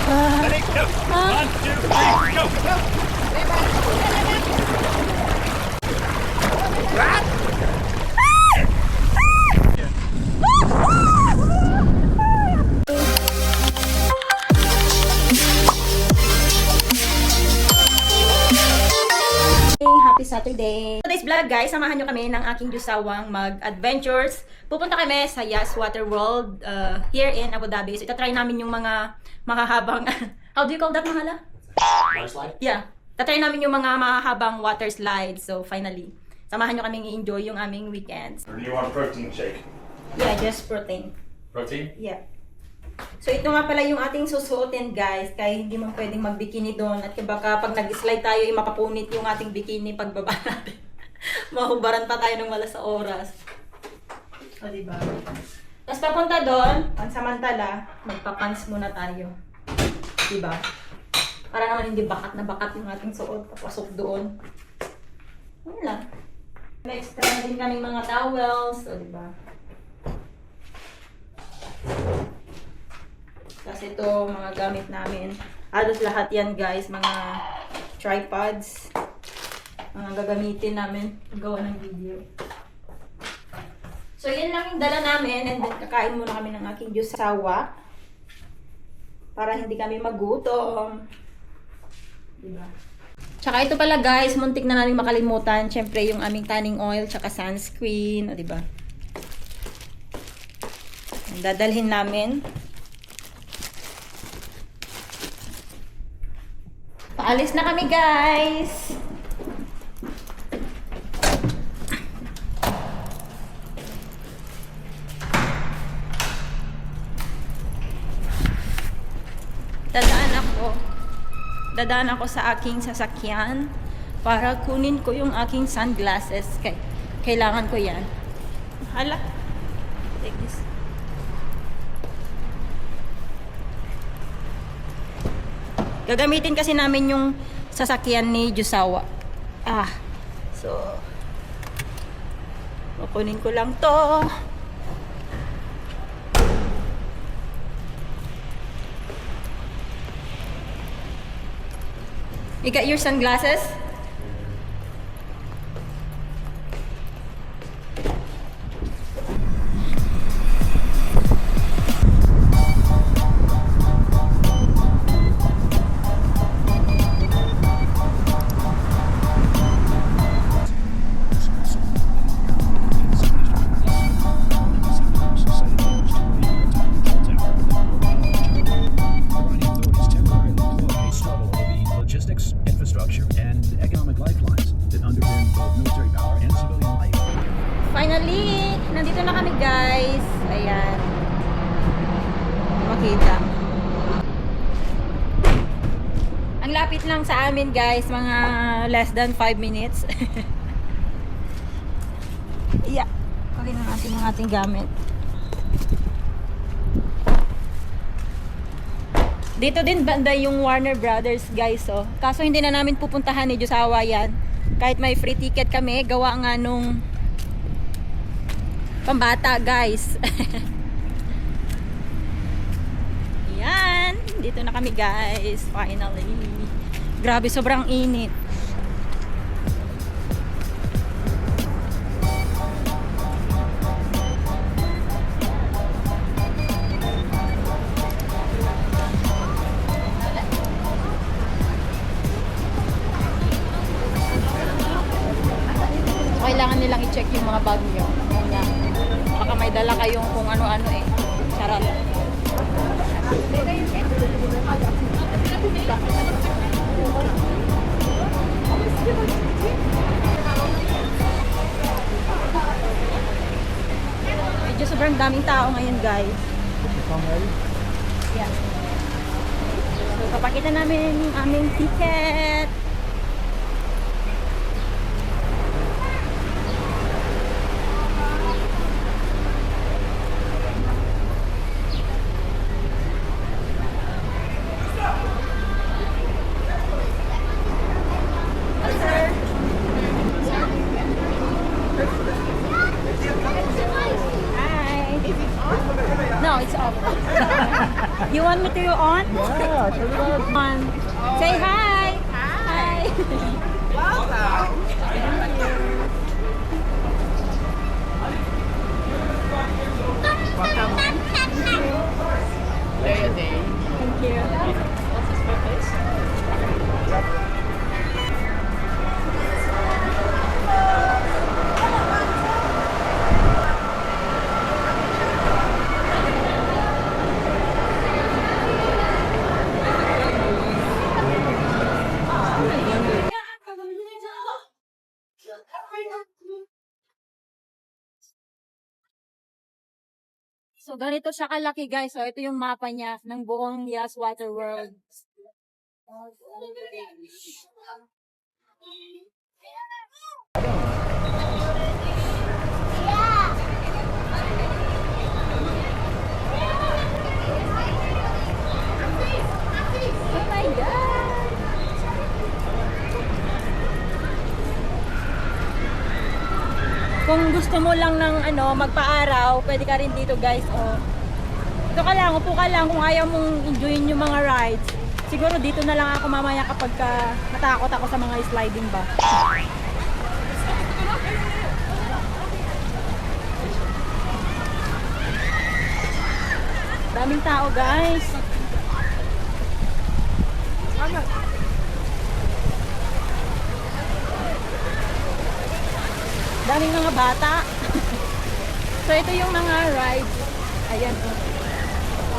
Ready, go! 1, 2, 3, go! Happy Saturday! Today's vlog guys, samahan nyo kami ng aking Diyosawang mag-adventures. Pupunta kami sa Yas Water World here in Abu Dhabi. So itatry namin yung mga makahabang, how do you call that, Mahala? Water slide? Yeah, tatry namin yung mga mahahabang water slides. So finally, samahan nyo kaming i-enjoy yung aming weekends. Or do you want a protein shake? Yeah, just protein. Protein? Yeah. So ito nga pala yung ating susuotin guys, kaya hindi mo pwedeng mag-bikini doon at baka pag nag-slide tayo ay makapunit yung ating bikini pagbaba natin. Mahubaran pa tayo ng wala sa oras. O diba? Tapos papunta doon, pansamantala, magpapans muna tayo. Diba? Para naman hindi bakat na bakat yung ating suot, papasok doon. Ano lang. May extra na din kaming mga towels, o diba? Kasi ito, mga gamit namin. Halos lahat yan guys, mga tripods. Mga gagamitin namin gawa ng video. So yan lang yung dala namin, and then kakain muna kami ng aking Diyosawa. Para hindi kami magutom. Diba? Tsaka ito pala guys, muntik na namin makalimutan. Syempre yung aming tanning oil, tsaka sunscreen. O diba? Dadalhin namin. Paalis na kami, guys! Dadaan ako sa aking sasakyan para kunin ko yung aking sunglasses. Kailangan ko yan. Hala. Take this. Gagamitin kasi namin yung sasakyan ni Diyosawa. So kukunin ko lang to. You got your sunglasses? Finally, nandito na kami guys. Ayan. Makita. Ang lapit lang sa amin guys, mga less than 5 minutes. Yeah. Okay na natin ang ating gamit. Dito din banda yung Warner Brothers guys, oh. Kaso hindi na namin pupuntahan ni Diyosawa yan. Kahit may free ticket kami, gawa nga nung pambata guys. Yan, dito na kami guys, finally. Grabe, sobrang init. Kailangan nilang i-check yung mga bag nyo. Baka may dala kayong kung ano-ano eh. Charot. Medyo sobrang daming tao ngayon guys. Yeah. So papakita namin yung aming ticket. You want me to on? Yeah, gosh. Say hi. Hi. Thank you. So, ganito siya kalaki, guys. So, ito yung mapa niya ng buong Yas Water World. Oh my God! Kung gusto mo lang ng magpa-araw, pwede ka rin dito, guys. Oh. Ito ka lang, upo ka lang kung ayaw mong enjoyin yung mga rides. Siguro dito na lang ako mamaya kapag natakot ako sa mga sliding ba. Daming tao, guys. Daming mga bata. So, ito yung mga rides. Ayan.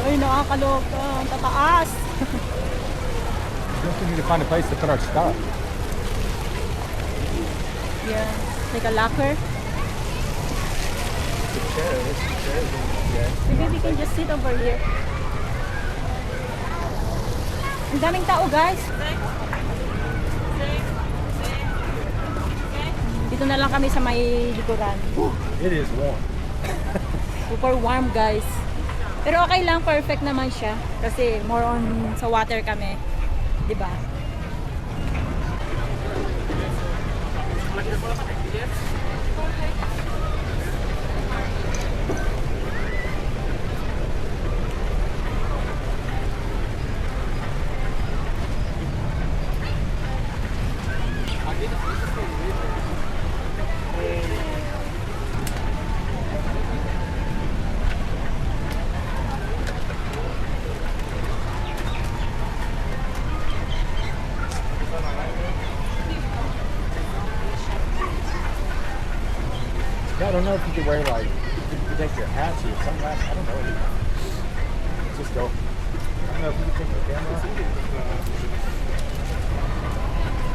Ay, nakakaloka. Ang tataas. We need to find a place to put our stuff. Yeah. Like a locker. The chairs. Yeah. Maybe we can just sit over here. Ang daming tao, guys. Dito na lang kami sa may likuran. It is warm. Super warm, guys. Pero okay lang, perfect naman siya. Kasi more on sa water kami. Diba? Yeah, I don't know if you could wear like, you could take your hats or your sunglasses. I don't know. Let's just go. I don't know if you could take the camera.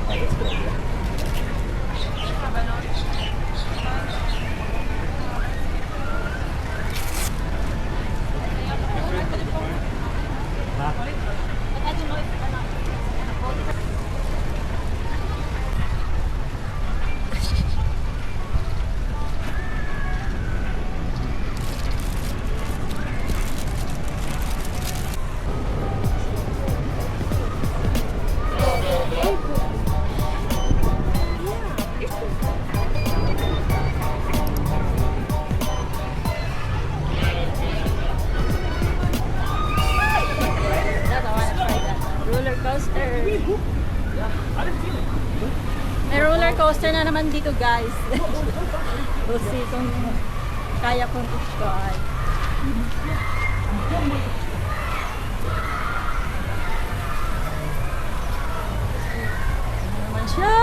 Oh, that's a good idea. May roller coaster na naman dito, guys. We'll see kung kaya kong i-try. Ano naman siya?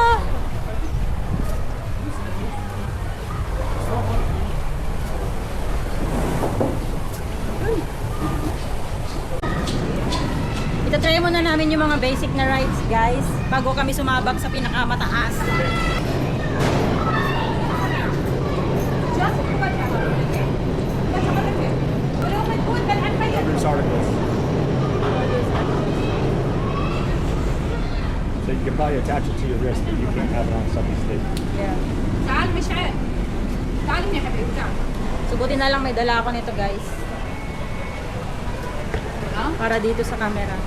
Itatry muna namin yung mga basic na rides, guys, bago kami sumabak sa pinakamataas. There's articles. So you can probably attach it to your wrist, but you can't have it on somebody's stick. Yeah. تعال مشعل تعال يا حبيبي تعال So, buti na lang may dala ako nito, guys. Para dito sa camera.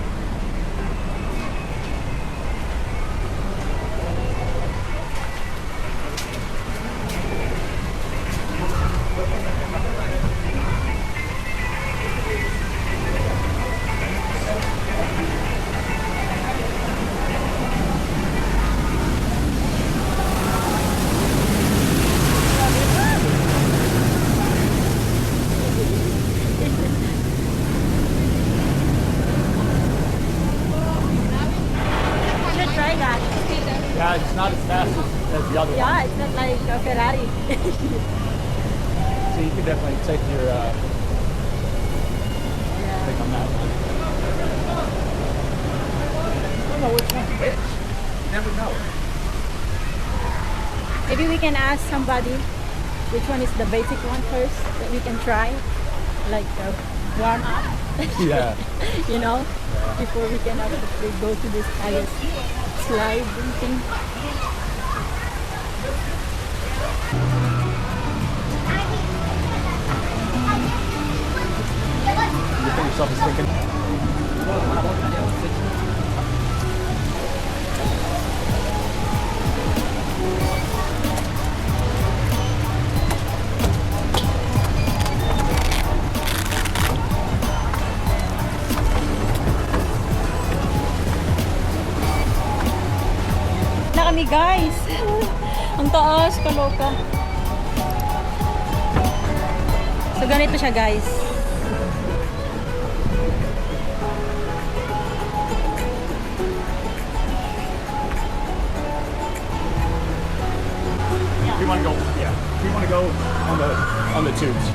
Yeah, it's not as fast as the other one. Yeah, it's not like a Ferrari. So you can definitely take your pick on that one. I don't know which one's which. You never know. Maybe we can ask somebody which one is the basic one first that we can try, like warm up. Yeah. You know, before we can actually go to this highest slide thing. You think yourself is thinking. Na kami guys. Ang taas, kaloka. So ganito siya guys. We want to go. Yeah. We want to go on the tubes.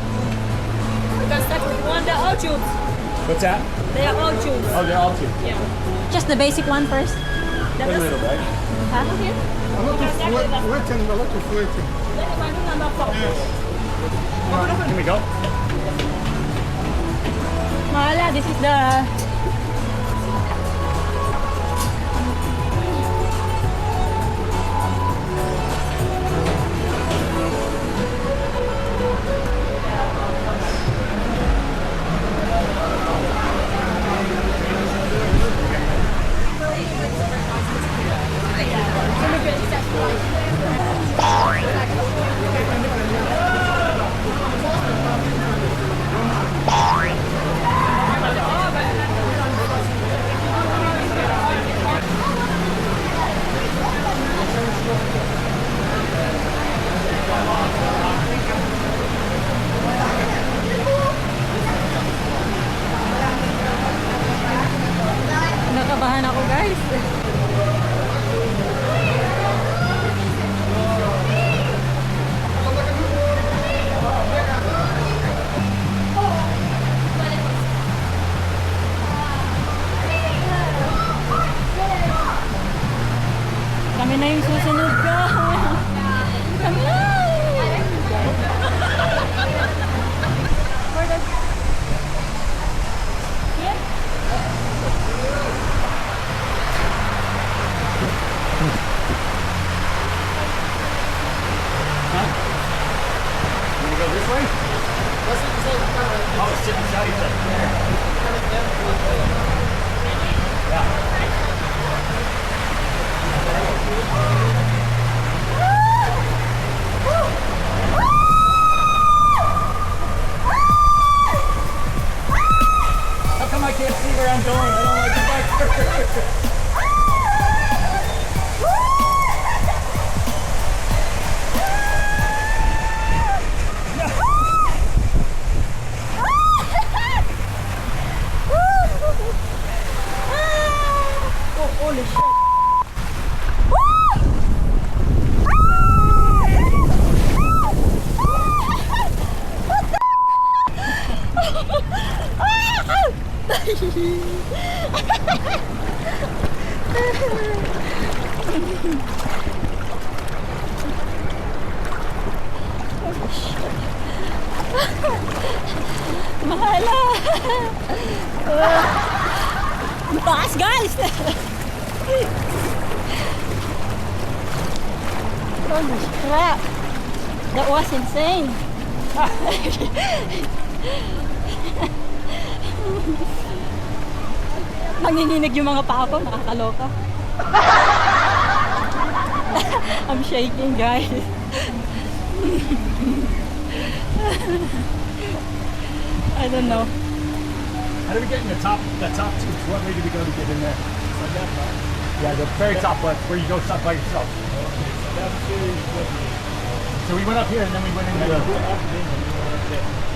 Because that one, they're all tubes. What's that? They are all tubes. Oh, they're all tubes. Yeah. Just the basic one first. A little, right? Huh? A lot of waiting, a lot of waiting. Can we go? Mahala, this is the... Nakabahan ako guys. Kami na yung susunod ka. Kami na. Can we go this way? Oh, sit beside each other. How come I can't see where I'm going? I don't like the bike. Oh, holy shit. Mahala. Taas guys. Holy crap. That was insane. Nanginginig yung mga paa ko, nakakaloka. I'm shaking guys. I don't know. How do we get in the top tubes? What way do we go to get in there? Like that, right? Yeah, the very top left, where you go stop by yourself. So we went up here and then we went in there.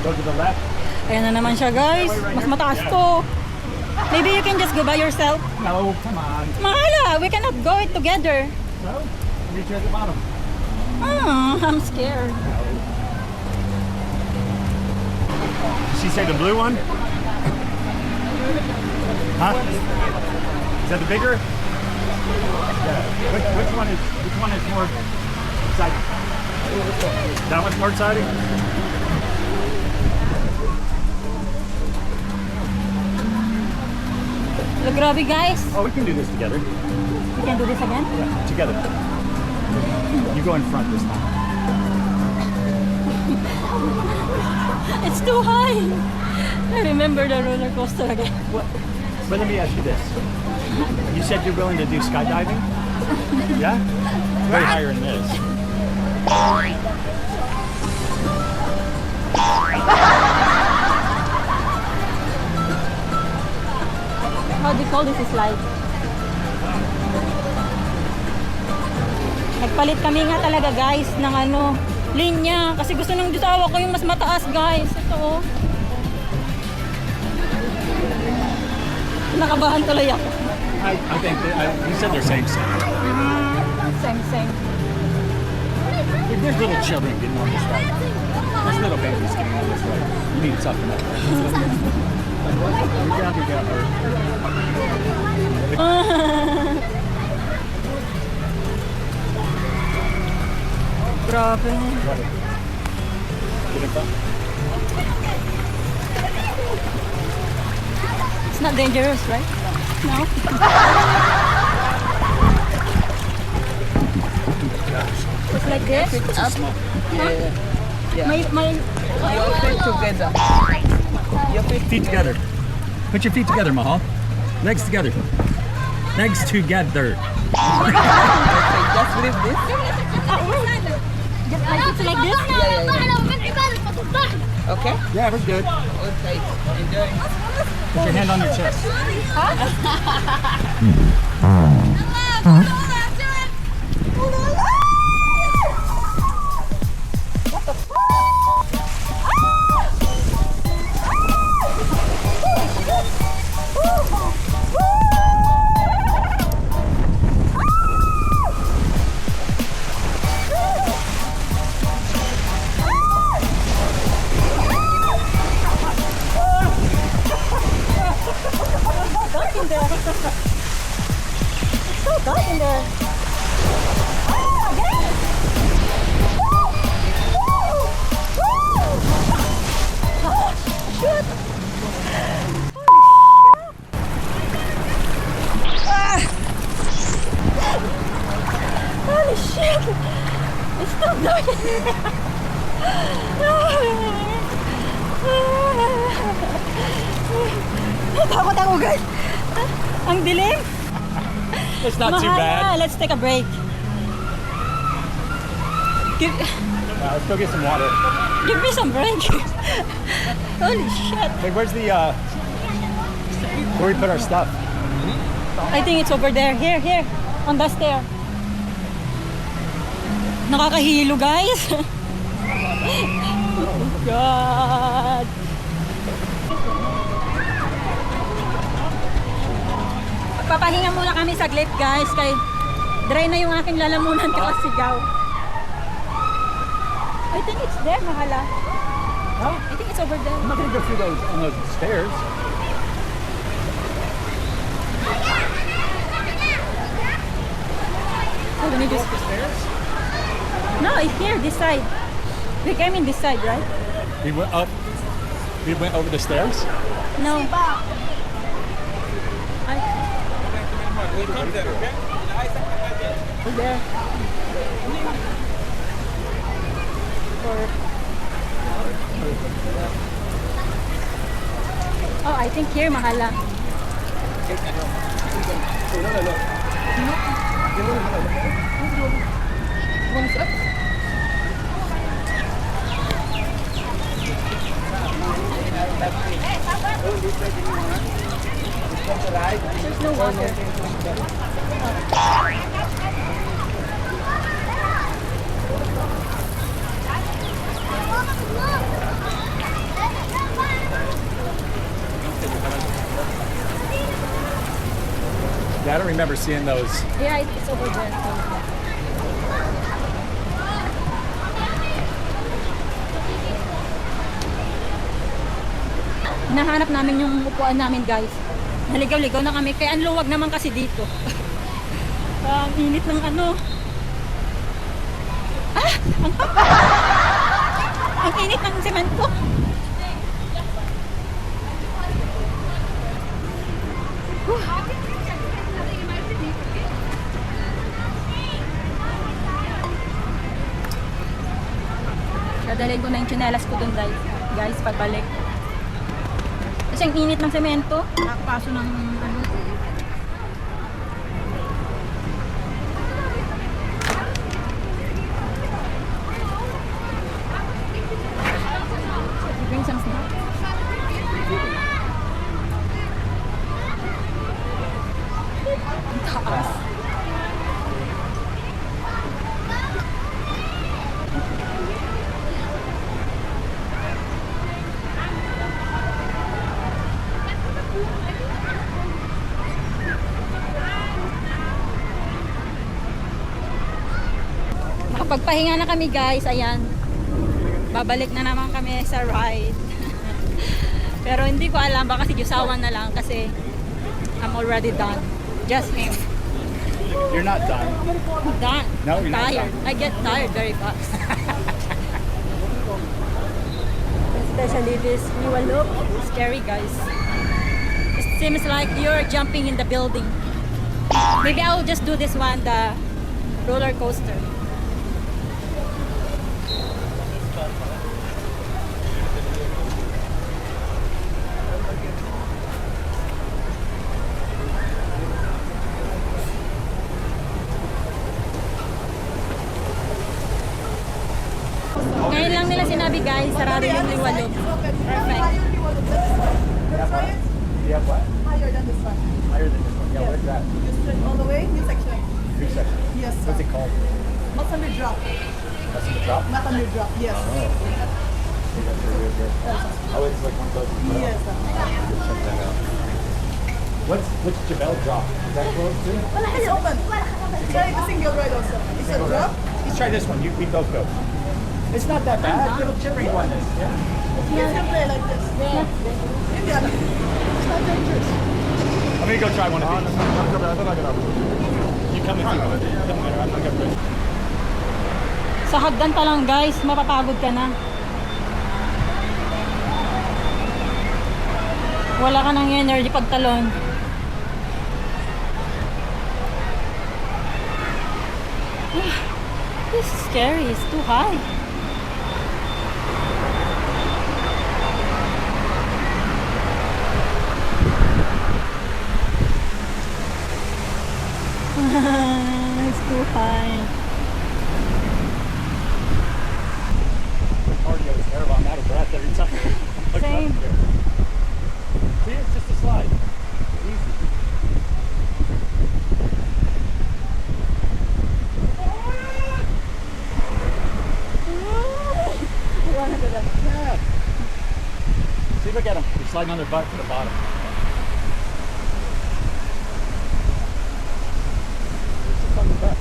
Go to the left. Ayan na naman siya guys. Mas mataas to. Maybe you can just go by yourself. No, come on. Mahala, we cannot go it together. No? Meet you at the bottom. I'm scared. Did she say the blue one? Huh? Is that the bigger? Yeah. Which one is more exciting? That one's more exciting? Look, grabe guys. Oh, we can do this together. We can do this again? Yeah, together. You go in front this time. It's too high. I remember the roller coaster again. But let me ask you this. You said you're willing to do skydiving? Yeah? Way higher than this. How do you call this slide? Nagpalit kami nga talaga guys ng ano, linya. Kasi gusto nung jowa ko yung mas mataas guys. Ito oh. Nakabahan tuloy ako. I think you said they're same. Same. If there's little children getting on this ride, there's little babies getting on this ride. You need something else. Your job, you got hurt. Grabe. Get in front. It's not dangerous, right? No? It's like this? Yeah. My Your feet together. Your feet Feet together. Put your feet together, Mahal. Legs together. Legs together. just leave this. just like it's like this? Okay? Yeah, we're good. Okay. Enjoy. Put your hand on your chest. Dark in there. It's so dark in there. Oh, yes! Oh, shoot! Holy shit! It's so dark in there. Takot ako guys. Ang dilim. It's not too Mahal bad. na. Let's take a break. Let's go get some water. Give me some break. Holy shit. Hey, where's the, where we put our stuff? I think it's over there. Here. On the stair. Nakakahilo guys. Oh God. Papahinga muna kami saglit guys kay dry na yung aking lalamunan kakasigaw. I think it's there, Mahala. Huh? I think it's over there. I'm not gonna go through those on those stairs. So let me just... No, it's here, this side. We came in this side, right? We went up. We went over the stairs. No. Over there. Oh, I think here, Mahala. There's no water. Yeah, I don't remember seeing those. Yeah, it's over there. Hinahanap namin yung upuan namin, guys. Naligaw-ligaw na kami. Kaya ang luwag naman kasi dito. Ang init ng ano. Ang init ng semento. Dadalhin ko na yung tsinelas ko dun, guys. Guys, pagbalik. Kasi ang init ng semento. Nakakapaso ng ano. Bring some snacks. Ang taas. Nakapagpahinga na kami, guys. Ayan. Babalik na naman kami sa ride. Pero hindi ko alam, baka si Jusawan na lang kasi I'm already done. Just him. You're not done. I'm done. No, you're not Tired. done. I get tired very fast. Especially this new look. Scary, guys. It seems like you're jumping in the building. Maybe I'll just do this one, the roller coaster. Ngayon lang nila sinabi, guys, sarado yung liwalog. Perfect. You have what? Higher than this one. Higher than this one. Yeah, what is that? You straight all the way, new section. New section. Yes, What's it called? Masami drop. That's the drop? Masami drop, yes. Oh. That's really good. Oh, it's like 1,000. Yes. Check that out. What's Jebel drop? Is that close too? It's open. Try the single ride also. It's a drop. Let's try this one. You both go. It's not that bad. Little chippery one is. Yeah. You can play like this. Indian. It's not dangerous. I'm gonna go try one of these. You come with me. Doesn't matter. I'm not gonna push. Sa hagdan pa lang, guys, mapapagod ka na. Wala ka ng energy pagtalon. This is scary. It's too high. It's too high. Cardio is terrible. I'm out of breath every time. Look Same. up there. See, it's just a slide. Easy. Yeah. See, look at them. They're sliding on their butt to the bottom. It's just on the butt.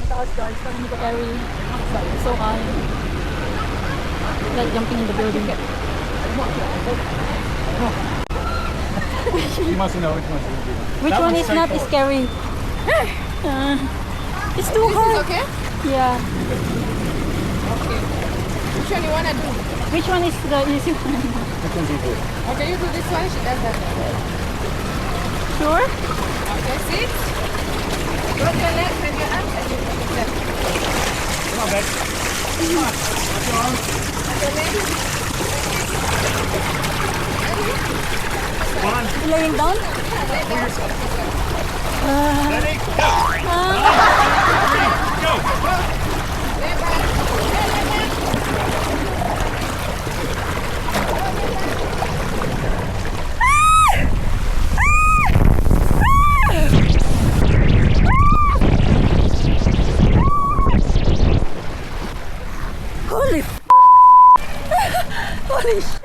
Mataas, guys. Pag hindi ko carry. So high. Like jumping in the building. You must know which one's easy. Which That one one's is not straightforward. scary? It's too hard. Okay? Yeah. Which one you wanna do? Which one is the easy one? Which one's easier? Okay, you do this one, she does that one. Sure? Okay, sit. Drop your legs and your arms and you do that. Come on, babe. Come on. Watch your arms. Okay, ready? Come on. Laying down? Ready? Go. Go. Holy sh!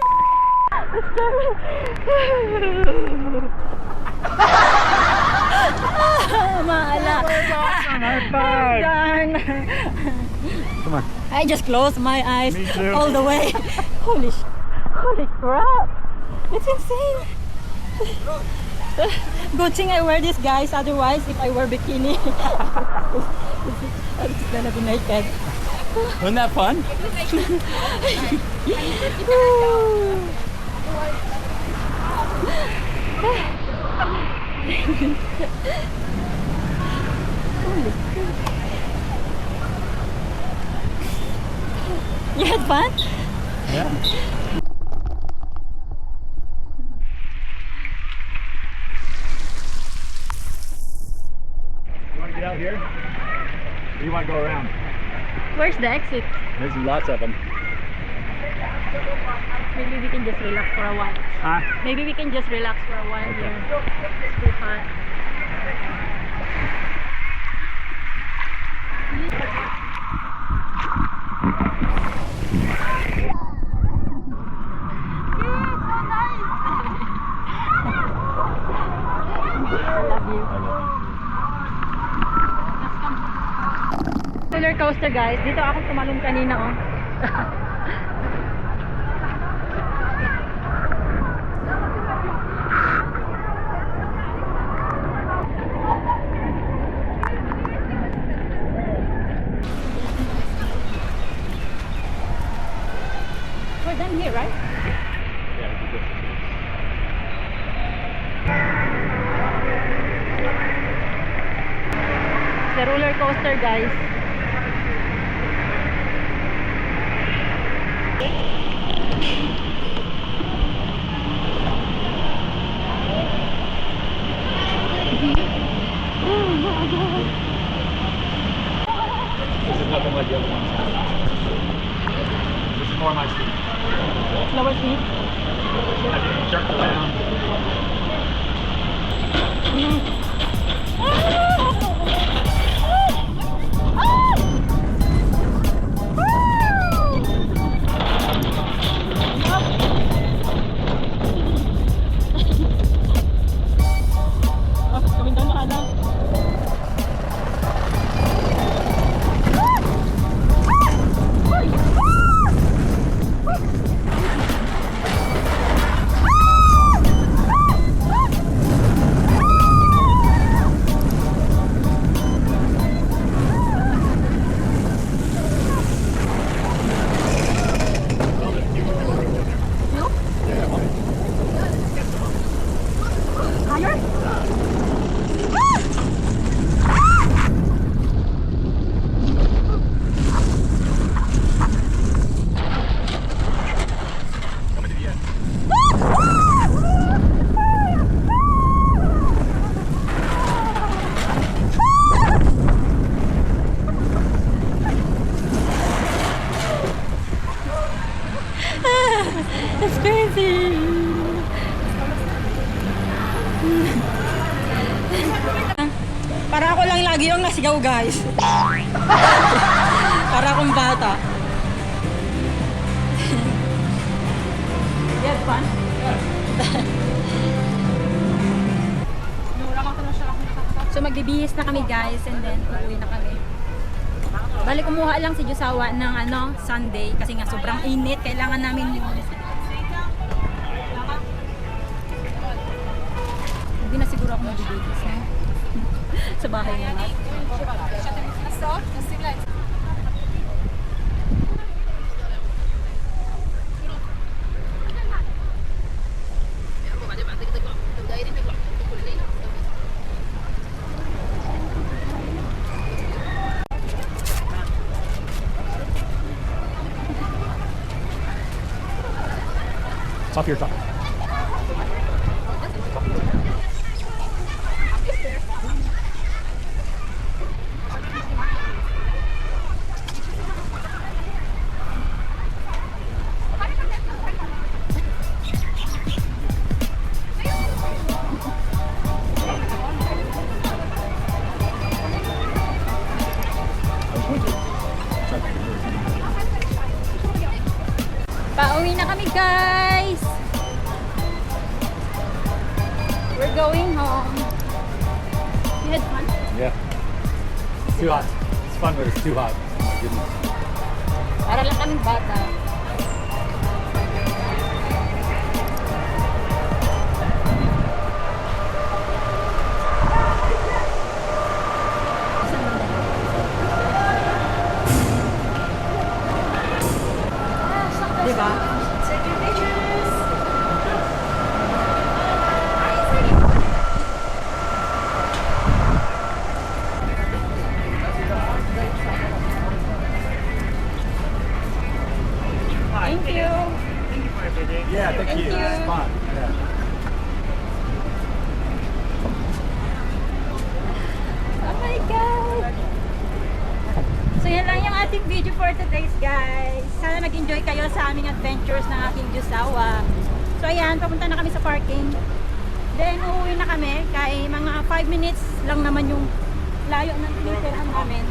Maala. Darn. Come on. I just closed my eyes Me too. all the way. Holy crap. It's insane. Good thing I wear this, guys. Otherwise, if I wear bikini, I'm just gonna be naked. Wasn't that fun? You had fun? Yeah. You want to get out here? Or you want to go around? Where's the exit? There's lots of them. Maybe we can just relax for a while. Huh? Maybe we can just relax for a while here. It's too hot. Roller coaster, guys. Dito ako tumalon kanina, oh. We're done here, right? It's the roller coaster, guys. This is nothing like the other ones. This is more my speed. Slower speed. I can jerk around. It's crazy. Para ako lang lagi yung nasigaw, guys. Para akong bata. You have fun? So magbibihis na kami, guys, and then uuwi na kami. Bali, kumuha lang si Josawa ng Sunday kasi nga sobrang init. Kailangan namin yun. Hindi na siguro ako magbibihis. Sa bahay na lang. It's off your tongue. Pauwi na kami, guys. We're going home. You had fun? Yeah. It's too hot. It's fun, but it's too hot. Oh my goodness. Para lang kaming bata. Diba? Thank you. Yeah, thank you. you. It's fun. Yeah. Oh my God! So yan lang yung ating video for today, guys. Sana nag-enjoy kayo sa aming adventures ng aking Jusawa. So ayan, papunta na kami sa parking. Then uuwi na kami. Kaya mga 5 minutes lang naman yung layo ng tinitirahan namin.